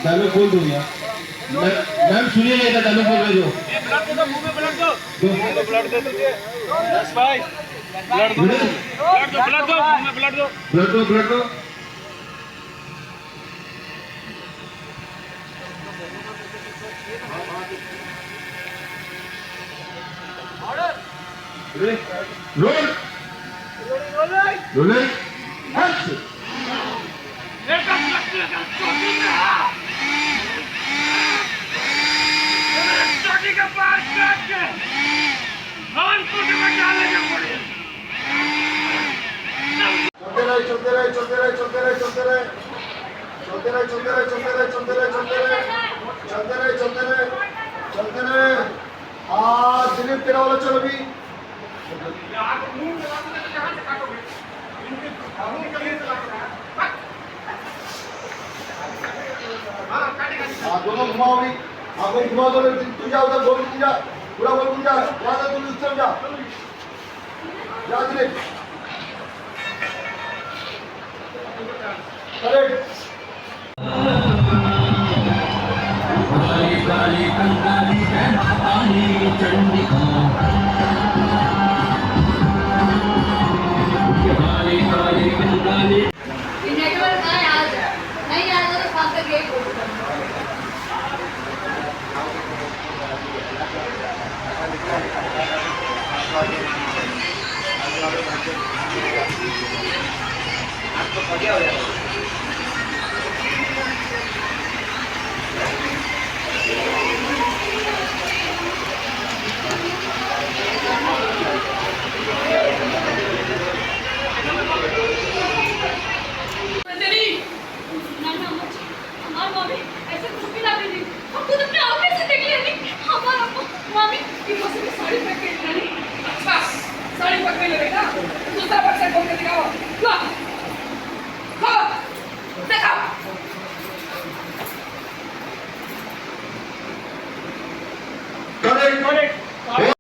Dialogue बोल दो यार। मैम सुनिए ये डायलॉग बोल रहे हो। ब्लड दो, मुंह में ब्लड दो, मुंह में ब्लड दो दीजिए। यस भाई, ब्लड दो, ब्लड दो, ब्लड दो, मुंह में ब्लड दो, ब्लड दो, ब्लड दो। Role rolling action. चलते रहे चलते रहे चलते रहे चलते रहे चलते रहे चलते रहे चलते रहे चलते रहे चलते रहे चलते रहे चलते रहे चलते रहे। दिलीप तेरा वाला चल अभी। दोनों घुमाओ अभी। आंखों घुमा दो। तू जा उधर बोल तू जा पूरा बोल तू जा वहां से तू उस तरफ जा दिलीप। करेक्ट। नहीं आया तो खास करके यही बोल साड़ी पकड़ ले बेटा, दूसरा बक्सा खोल के दिखाओ। देखो करेक्ट।